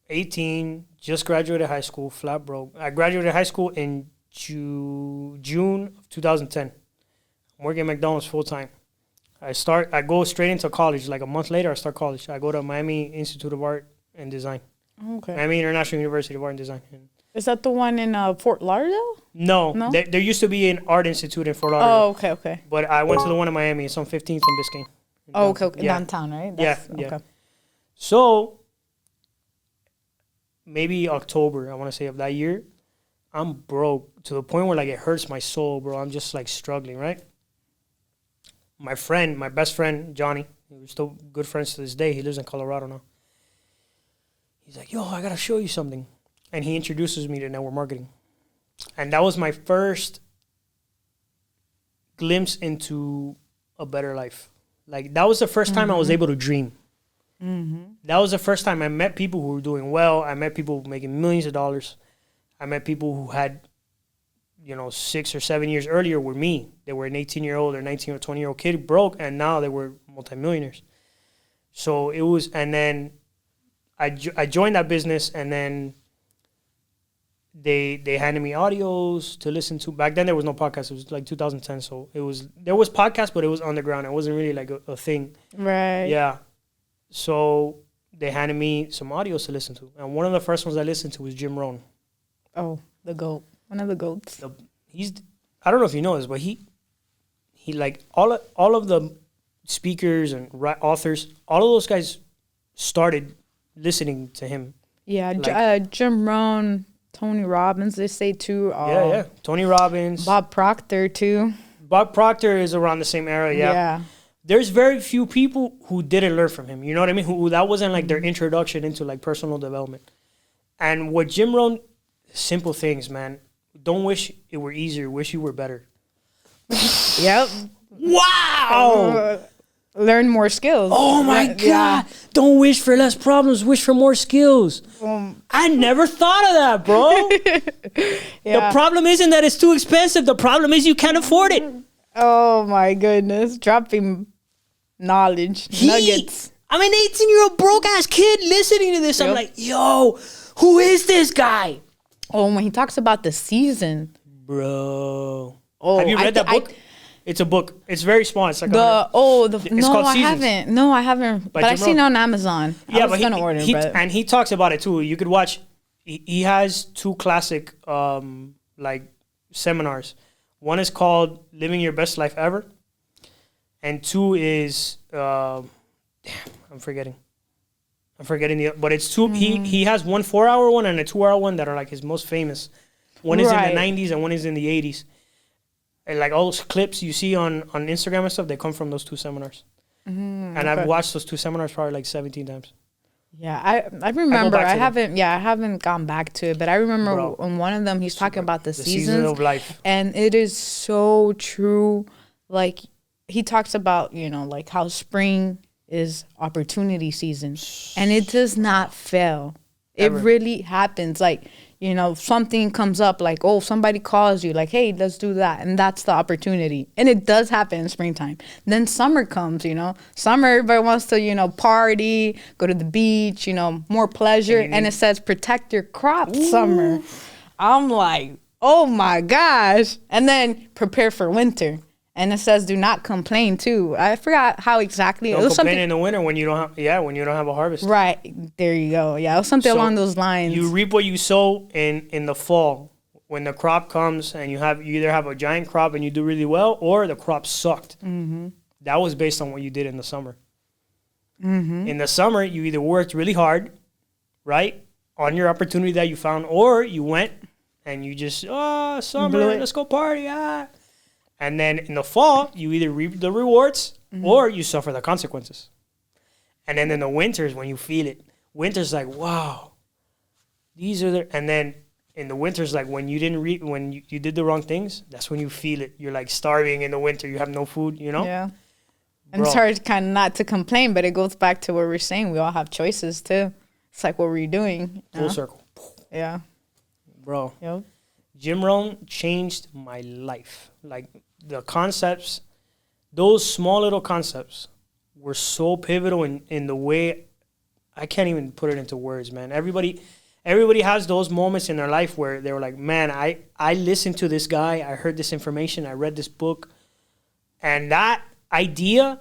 18, just graduated high school, flat broke. I graduated high school in June of 2010. I'm working at McDonald's full time. I go straight into college. Like a month later, I start college. I go to Miami Institute of Art and Design. Okay. Miami International University of Art and Design. Is that the one in Fort Lauderdale? No. There used to be an art institute in Fort Lauderdale. Oh, okay. But I went to the one in Miami. It's on 15th and Biscayne. Oh, okay. Yeah. Downtown, right? Yeah. Okay. So, maybe October, I want to say, of that year, I'm broke to the point where, like, it hurts my soul, bro. I'm just, like, struggling, right? My best friend, Johnny, we're still good friends to this day. He lives in Colorado now. He's like, yo, I got to show you something. And he introduces me to network marketing. And that was my first glimpse into a better life. Like, that was the first time I was able to dream. That was the first time I met people who were doing well. I met people making millions of dollars. I met people who had, 6 or 7 years earlier were me. They were an 18-year-old or 19 or 20-year-old kid broke, and now they were multimillionaires. So it was, and then I joined that business, and then they handed me audios to listen to. Back then there was no podcast. It was like 2010, so there was podcast, but it was underground. It wasn't really like a thing. Right. Yeah. So they handed me some audios to listen to, and one of the first ones I listened to was Jim Rohn. Oh, the GOAT. One of the GOATs. I don't know if you know this, but he like all of the speakers and authors, all of those guys started listening to him. Yeah, like, Jim Rohn, Tony Robbins, they say too. Yeah. Tony Robbins. Bob Proctor too. Bob Proctor is around the same era, yeah. There's very few people who didn't learn from him. You know what I mean? Who that wasn't like their introduction into like personal development. And what Jim Rohn, simple things, man. Don't wish it were easier. Wish you were better. Yep. Wow. Learn more skills. Oh my God. Yeah. Don't wish for less problems. Wish for more skills. I never thought of that, bro. The problem isn't that it's too expensive. The problem is you can't afford it. Oh my goodness. Dropping knowledge. Nuggets. I'm an 18-year-old broke-ass kid listening to this. Yep. I'm like, yo, who is this guy? Oh, when he talks about the season. Bro. Oh, have you read that book? It's a book. It's very small. It's like no, I haven't. No, I haven't. But I've seen it on Amazon. Yeah, I was gonna order it. And he talks about it too. You could watch. He has two classic like seminars. One is called "Living Your Best Life Ever," and two is I'm forgetting but it's two. He has one 4-hour one and a 2-hour one that are like his most famous. One is in the 90s and one is in the 80s. And like all those clips you see on Instagram and stuff, they come from those two seminars. And I've watched those two seminars probably like 17 times. Yeah, I remember. I haven't gone back to it, but I remember on one of them he's talking about the seasons of life, and it is so true. Like he talks about like how spring is opportunity season, and it does not fail. Ever. It really happens. Like something comes up, like somebody calls you, like, hey, let's do that, and that's the opportunity. And it does happen in springtime. Then summer comes. Summer, everybody wants to party, go to the beach, more pleasure, and it says protect your crops. Ooh. Summer. I'm like, oh my gosh. And then prepare for winter. And it says do not complain too. I forgot how exactly. Don't complain in the winter when you don't have a harvest. Right. There you go. Yeah, it was something along those lines. You reap what you sow in the fall. When the crop comes and you either have a giant crop and you do really well, or the crop sucked. Mm-hmm. That was based on what you did in the summer. Mm-hmm. In the summer, you either worked really hard, right, on your opportunity that you found, or you went and you just, summer, let's go party, And then in the fall, you either reap the rewards or you suffer the consequences. And then in the winters, when you feel it, winter's like, wow, these are the... And then in the winters, like when you didn't when you did the wrong things, that's when you feel it. You're like starving in the winter. You have no food, Yeah. And it's hard kind of not to complain, but it goes back to what we're saying. We all have choices too. It's like, what were you doing? Full circle. Yeah. Bro. Yep. Jim Rohn changed my life. Like the concepts, those small little concepts were so pivotal in the way I can't even put it into words, man. Everybody has those moments in their life where they were like, man, I listened to this guy, I heard this information, I read this book, and that idea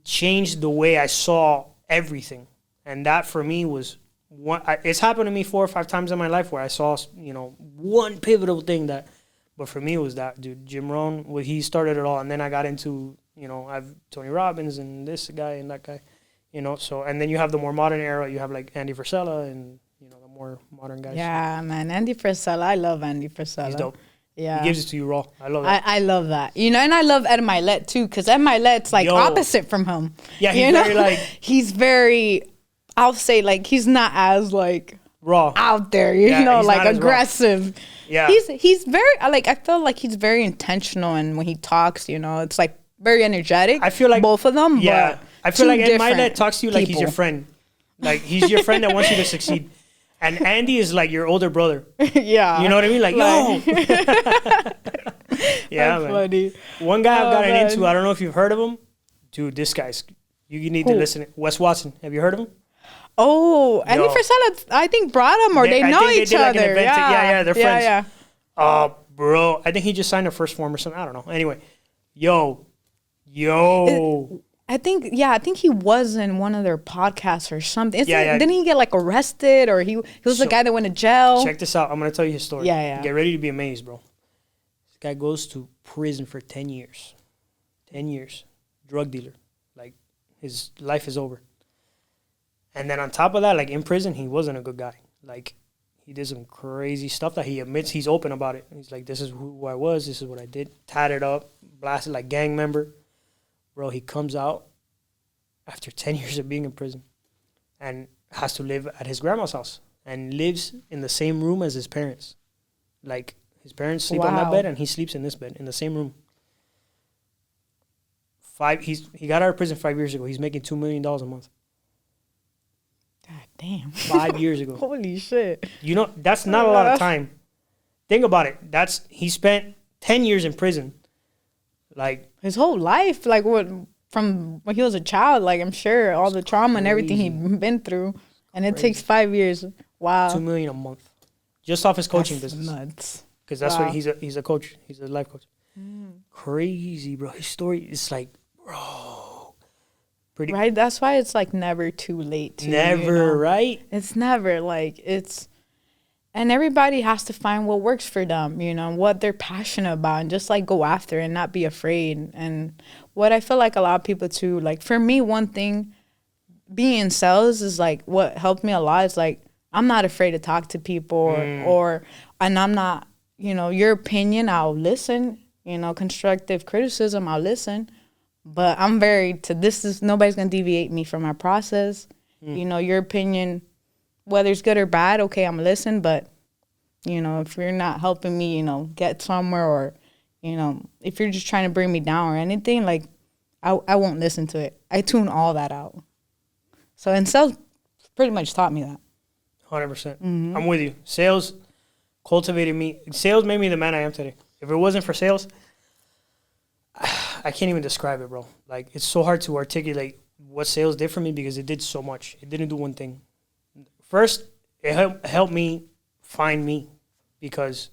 changed the way I saw everything. And that for me was it's happened to me 4 or 5 times in my life where I saw, one pivotal thing but for me it was that, dude, Jim Rohn, he started it all. And then I got into, I've Tony Robbins and this guy and that guy, so, and then you have the more modern era, you have like Andy Frisella and, the more modern guys. Yeah, man, Andy Frisella, I love Andy Frisella. He's dope. Yeah. He gives it to you raw. I love that. I love that. And I love Ed Milet too, because Ed Milet's like opposite from him. Yeah, he's very like... He's very, I'll say like, he's not as like... raw. Out there, like aggressive. Yeah. He's very, like, I feel like he's very intentional, and when he talks, it's like very energetic. I feel like... both of them, yeah. but I feel like Ed Milet talks to you like he's your friend. Like, he's your friend that wants you to succeed. And Andy is like your older brother. Yeah. You know what I mean? Like, yo. Yeah, that's man. Funny. One guy I've gotten into, I don't know if you've heard of him. Dude, this guy's, you need to listen. Wes Watson. Have you heard of him? Oh, Andy Frisella, I think brought him, or they know each other. Like yeah, they're friends. Yeah. Bro, I think he just signed their first form or something. I don't know. Anyway, yo. I think he was in one of their podcasts or something. Yeah. Didn't he get like arrested, or he was the guy that went to jail? Check this out. I'm going to tell you his story. Yeah. Get ready to be amazed, bro. This guy goes to prison for 10 years. 10 years. Drug dealer. Like, his life is over. And then on top of that, like, in prison, he wasn't a good guy. Like, he did some crazy stuff that he admits. He's open about it. He's like, this is who I was. This is what I did. Tatted up. Blasted like gang member. Bro, he comes out after 10 years of being in prison and has to live at his grandma's house and lives in the same room as his parents. Like, his parents sleep on that bed and he sleeps in this bed in the same room. He got out of prison 5 years ago. He's making $2 million a month. God damn. 5 years ago. Holy shit. That's not a lot of time. Think about it. He spent 10 years in prison. Like, his whole life, like from when he was a child, like, I'm sure all the trauma and everything he'd been through, and it takes 5 years. Wow. $2 million a month, just off his coaching business. Nuts. Because that's what he's a coach. He's a life coach. Crazy, bro. His story is like, bro, pretty right. That's why it's like never too late. Right? It's never like it's. And everybody has to find what works for them, what they're passionate about, and just like go after it and not be afraid. And what I feel like a lot of people too, like for me, one thing being in sales is like what helped me a lot is like I'm not afraid to talk to people and I'm not, your opinion, I'll listen, constructive criticism, I'll listen. But I'm nobody's going to deviate me from my process. Your opinion, whether it's good or bad, okay, I'm listening, but, if you're not helping me, get somewhere or, if you're just trying to bring me down or anything, like, I won't listen to it. I tune all that out. So, and sales pretty much taught me that. 100%. Mm-hmm. I'm with you. Sales cultivated me. Sales made me the man I am today. If it wasn't for sales, I can't even describe it, bro. Like, it's so hard to articulate what sales did for me because it did so much. It didn't do one thing. First, it helped me find me because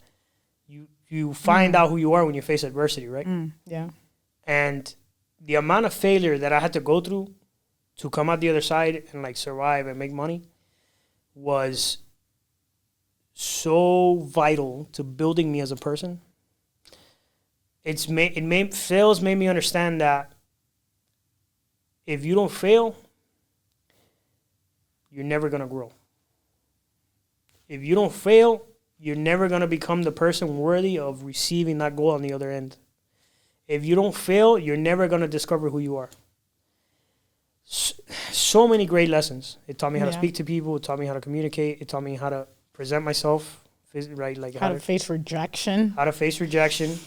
you find out who you are when you face adversity, right? Yeah. And the amount of failure that I had to go through to come out the other side and like survive and make money was so vital to building me as a person. Sales made me understand that if you don't fail, you're never gonna grow. If you don't fail, you're never going to become the person worthy of receiving that goal on the other end. If you don't fail, you're never going to discover who you are. So many great lessons. It taught me how to speak to people. It taught me how to communicate. It taught me how to present myself, right? Like how to face rejection. How to face rejection.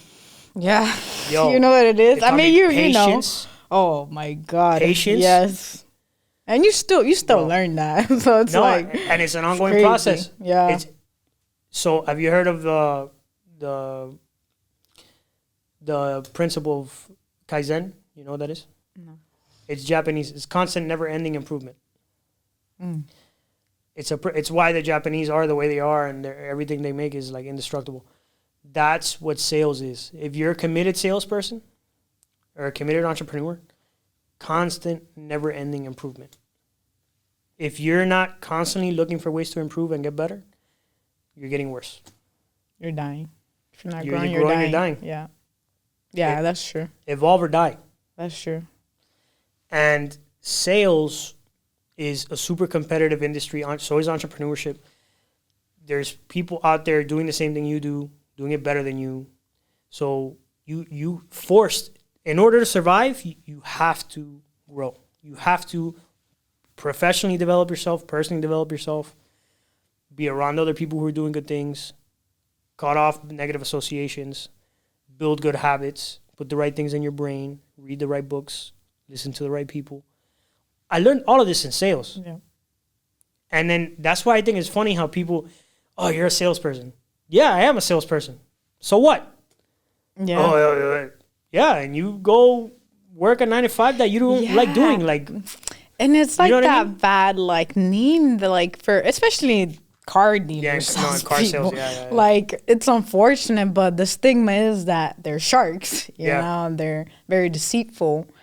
Yeah. Yo, you know what it is? I mean, you know. Oh, my God. Patience. Yes. And you still learn that. So it's and it's an ongoing process. Yeah. So have you heard of the principle of Kaizen? You know what that is? No. It's Japanese. It's constant, never-ending improvement. It's why the Japanese are the way they are, and everything they make is like indestructible. That's what sales is. If you're a committed salesperson or a committed entrepreneur, constant, never-ending improvement. If you're not constantly looking for ways to improve and get better, you're getting worse. You're dying. If you're not growing, you're dying. Yeah. Yeah, that's true. Evolve or die. That's true. And sales is a super competitive industry. So is entrepreneurship. There's people out there doing the same thing you do, doing it better than you. So you forced, in order to survive, you have to grow. You have to professionally develop yourself, personally develop yourself, be around other people who are doing good things, cut off negative associations, build good habits, put the right things in your brain, read the right books, listen to the right people. I learned all of this in sales. Yeah. And then that's why I think it's funny how people, oh, you're a salesperson. Yeah, I am a salesperson. So what? Yeah. Oh, yeah, and you go work a 9 to 5 that you don't like doing. Like, and it's like you know that I mean? bad like name, like for especially car dealers. Yeah, no, car sales. Yeah. Like it's unfortunate, but the stigma is that they're sharks. You Yeah. know, they're very deceitful.